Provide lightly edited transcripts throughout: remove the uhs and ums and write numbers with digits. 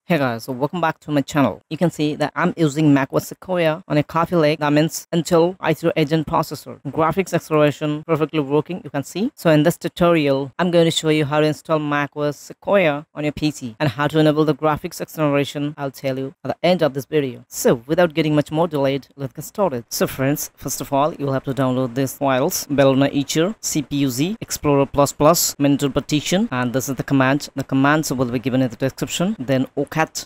Hey guys, so welcome back to my channel. You can see that I'm using macOS Sequoia on a Coffeelake, that means Intel i3 agent processor. Graphics acceleration perfectly working, you can see. So in this tutorial, I'm going to show you how to install macOS Sequoia on your PC and how to enable the graphics acceleration. I'll tell you at the end of this video. So without getting much more delayed, let's get started. So friends, first of all, you'll have to download these files: Ballerina Etcher, CPUZ, Explorer++, Mental Partition, and this is the command. The commands will be given in the description. Then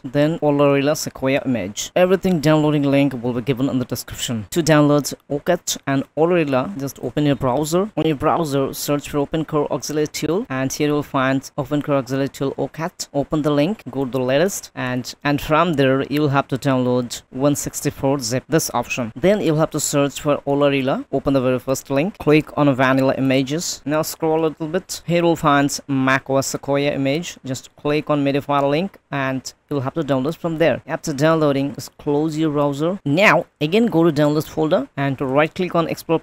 then Olorilla Sequoia image. Everything downloading link will be given in the description. To download OCAT and Olorilla, just open your browser. On your browser, search for OpenCore Auxiliary Tool, and here you'll find OpenCore Auxiliary Tool OCAT. Open the link, go to the latest, and from there you'll have to download 164-zip, this option. Then you'll have to search for Olorilla. Open the very first link, click on Vanilla Images. Now scroll a little bit. Here you'll find macOS Sequoia image. Just click on media file link and you'll have to download from there. After downloading, just close your browser. Now again go to downloads folder and right click on Explorer++,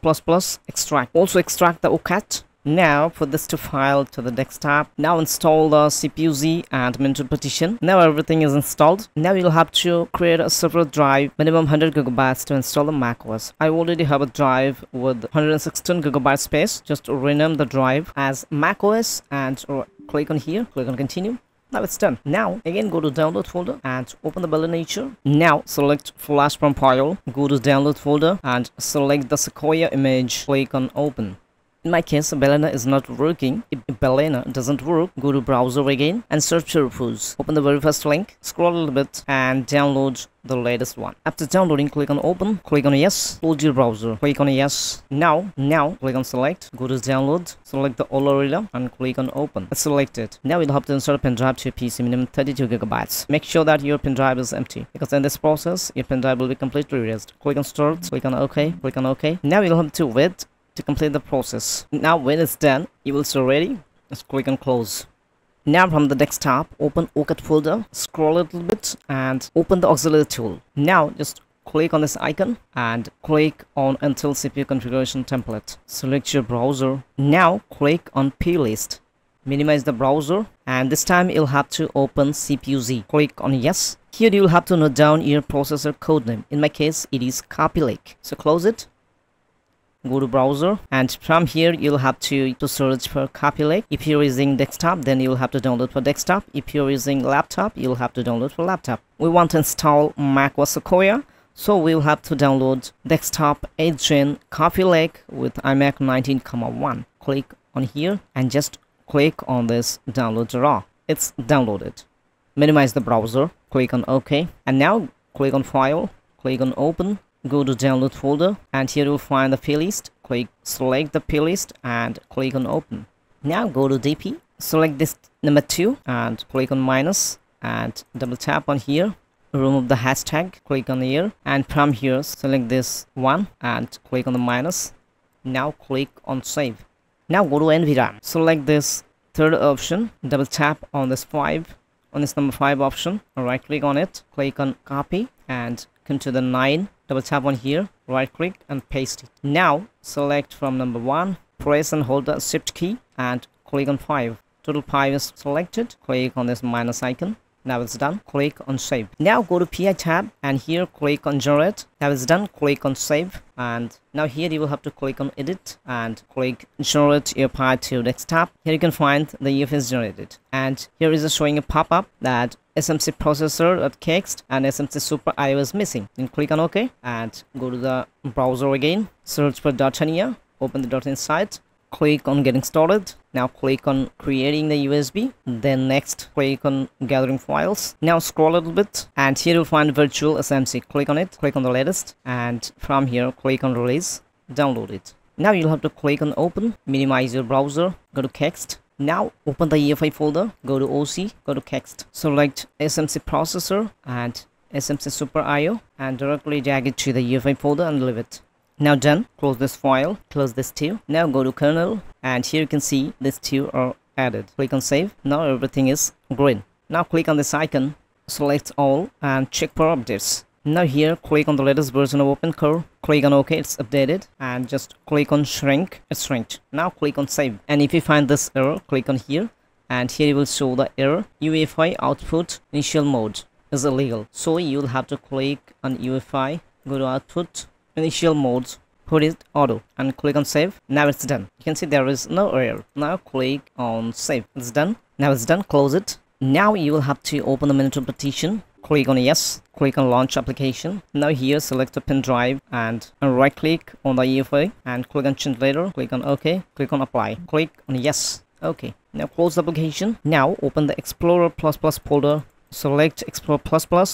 extract. Also extract the OCAT. Now put this to file to the desktop. Now install the CPUZ and Mental Partition. Now everything is installed. Now you'll have to create a separate drive, minimum 100 gigabytes to install the macOS. I already have a drive with 116 gigabyte space. Just rename the drive as macOS and click on here, click on continue. Now it's done. Now again go to download folder and open the Ballerina Etcher. Now select flash from file, go to download folder and select the Sequoia image, click on open. In my case, Ballerina is not working. If Ballerina doesn't work, go to browser again and search for repos. Open the very first link, scroll a little bit and download the latest one. After downloading, click on open, click on yes, close your browser, click on yes. Now click on select, go to download, select the Olorilla and click on open. It's selected. Now you'll have to insert a pen drive to your PC, minimum 32 gigabytes. Make sure that your pen drive is empty, because in this process, your pen drive will be completely erased. Click on start, click on OK, click on OK. Now you'll have to wait to complete the process. Now when it's done, you will see ready. Just click on close. Now from the desktop, open OCAT folder, scroll a little bit and open the auxiliary tool. Now just click on this icon and click on Intel CPU configuration template. Select your browser. Now click on playlist. Minimize the browser and this time you'll have to open CPUZ. Click on yes. Here you'll have to note down your processor codename. In my case, it is Coffeelake. So close it. Go to browser and from here you'll have to search for Coffeelake. If you're using desktop, then you'll have to download for desktop. If you're using laptop, you'll have to download for laptop. We want to install macOS Sequoia, so we'll have to download desktop 8th gen Coffeelake with iMac 19,1. Click on here and just click on this download raw. It's downloaded. Minimize the browser, click on OK, and now click on file, click on open. Go to download folder and here you'll find the playlist. Select the playlist and click on open. Now go to DP, select this number 2 and click on minus and double tap on here. Remove the hashtag, click on here and from here select this one and click on the minus. Now click on save. Now go to NVRAM, select this third option, double tap on this 5, on this number 5 option, right click on it, click on copy and come to the 9, double tap on here, right click and paste it. Now select from number 1, press and hold the shift key and click on 5. Total 5 is selected, click on this minus icon. Now it's done, click on save. Now go to PI tab and here click on generate. Now it's done, click on save and now here you will have to click on edit and click generate your PI to desktop. Here you can find the UFS generated and here is showing a pop-up that SMC processor.txt and SMC super IO is missing. Then click on OK and go to the browser again, search for .NIA, open the .NIA site. Click on getting started. Now click on creating the USB. Then next click on gathering files. Now scroll a little bit and here you'll find virtual SMC. Click on it, click on the latest and from here click on release, download it. Now you'll have to click on open, minimize your browser, go to text. Now open the EFI folder, go to OC, go to text. Select SMC processor and SMC super IO and directly drag it to the EFI folder and leave it. Now done, close this file, close this too. Now go to kernel and here you can see these two are added. Click on save. Now everything is green. Now click on this icon, select all and check for updates. Now here click on the latest version of OpenCore, click on OK, it's updated and just click on shrink, it's shrinked. Now click on save and if you find this error, click on here and here you will show the error UEFI output initial mode is illegal. So you'll have to click on UEFI, go to output initial mode, put it auto and click on save. Now it's done. You can see there is no error. Now click on save. It's done. Now it's done. Close it. Now you will have to open the monitor partition. Click on yes. Click on launch application. Now here select a pen drive and right click on the UEFI and click on change later. Click on OK. Click on apply. Click on yes. OK. Now close the application. Now open the Explorer++ folder. Select Explorer++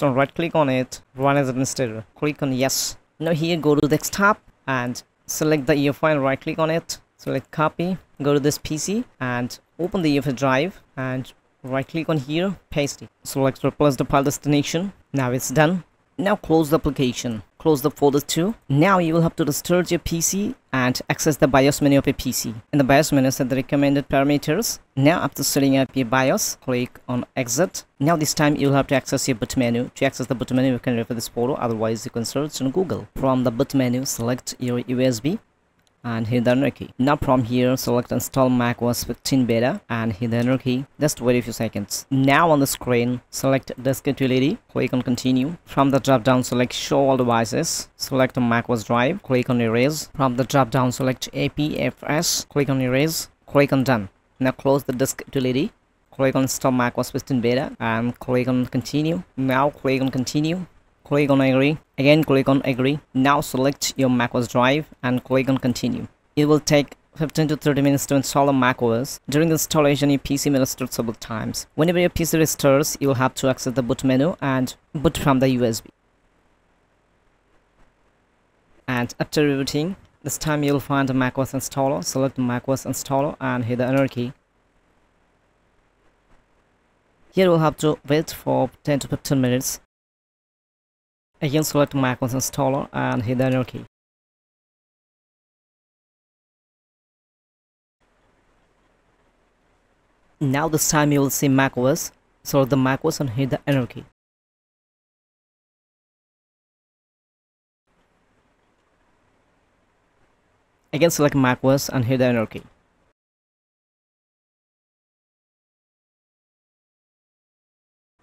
and right click on it. Run as administrator. Click on yes. Now here go to desktop and select the UEFI and right click on it. Select copy. Go to this PC and open the UEFI drive and right click on here, paste it. Select replace the file destination. Now it's done. Now close the application. Close the folders too. Now you will have to restart your PC and access the BIOS menu of your PC. In the BIOS menu, set the recommended parameters. Now after setting up your BIOS, click on exit. Now this time you'll have to access your boot menu. To access the boot menu, you can refer this photo. Otherwise, you can search on Google. From the boot menu, select your USB and hit the enter key. Now from here select install macOS 15 beta and hit the enter key. Just wait a few seconds. Now on the screen select disk utility, click on continue. From the drop down select show all devices, select macOS drive, click on erase. From the drop down select APFS, click on erase, click on done. Now close the disk utility, click on install macOS 15 beta and click on continue. Now click on continue. Click on agree. Again click on agree. Now select your macOS drive and click on continue. It will take 15 to 30 minutes to install a macOS. During the installation, your PC may restart several times. Whenever your PC restarts, you will have to access the boot menu and boot from the USB. And after rebooting, this time you will find the macOS installer. Select the macOS installer and hit the enter key. Here you will have to wait for 10 to 15 minutes. Again select macOS installer and hit the enter key. Now this time you will see macOS. Select the macOS and hit the enter key. Again select macOS and hit the enter key.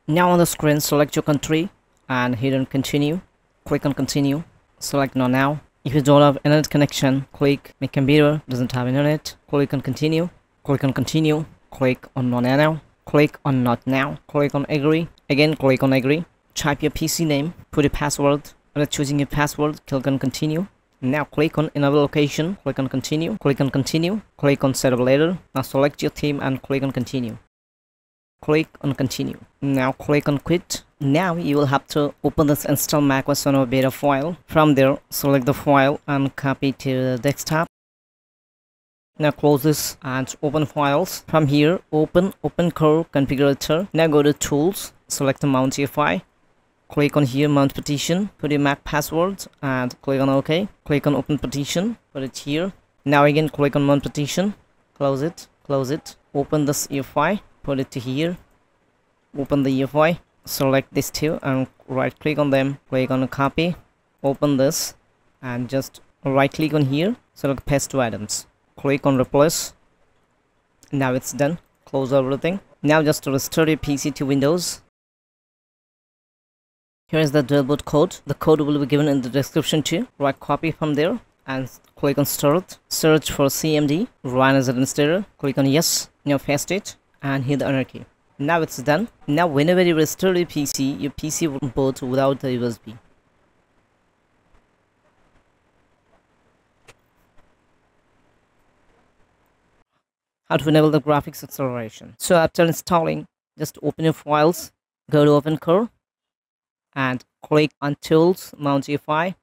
Now on the screen select your country and hit on continue. Click on continue. Select not now. If you don't have internet connection, click my computer doesn't have internet. Click on continue. Click on continue. Click on not now. Click on not now. Click on agree. Again click on agree. Type your PC name. Put a password. After choosing your password, click on continue. Now click on enable location. Click on continue. Click on continue. Click on setup later. Now select your theme and click on continue. Click on continue. Now click on quit. Now you will have to open this install macOS on a beta file. From there select the file and copy to the desktop. Now close this and open files. From here open core configurator. Now go to tools, select the mount UEFI. Click on here mount partition, put your Mac password and click on OK. Click on open partition, put it here. Now again click on mount partition, close it, open this UEFI, put it to here. Open the UEFI, select these two and right click on them, click on copy, open this and just right click on here, select paste to items, click on replace. Now it's done. Close everything. Now just to restore your PC to Windows. Here is the dual boot code. The code will be given in the description too. Right copy from there and click on start. Search for CMD, run as administrator, click on yes. Now paste it and hit the enter key. Now it's done. Now whenever you restore your PC will boot without the USB. How to enable the graphics acceleration. So after installing, just open your files, go to open core and click on tools, mount UEFI,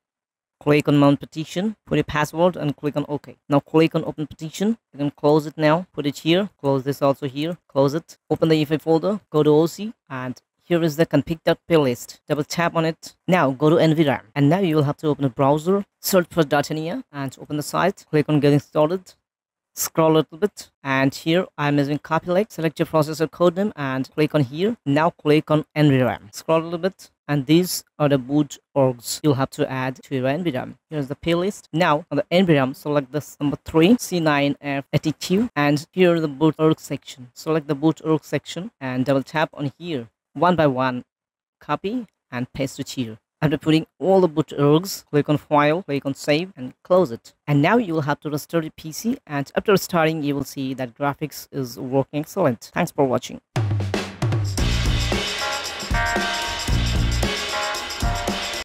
click on mount partition, put a password and click on OK. Now click on open partition. You can close it now, put it here, close this also here, close it. Open the UEFI folder, go to OC and here is the config.py list. Double tap on it. Now go to NVRAM and now you will have to open a browser, search for .NEA and open the site. Click on getting started. Scroll a little bit, and here I'm using Coffeelake. Select your processor code name and click on here. Now click on NVRAM. Scroll a little bit, and these are the boot orgs you'll have to add to your NVRAM. Here's the playlist. Now on the NVRAM, select this number 3 C9F82, and here the boot org section. Select the boot org section and double tap on here. One by one, copy and paste it here. After putting all the boot orgs, click on File, click on Save, and close it. And now you will have to restart your PC, and after restarting, you will see that graphics is working excellent. Thanks for watching.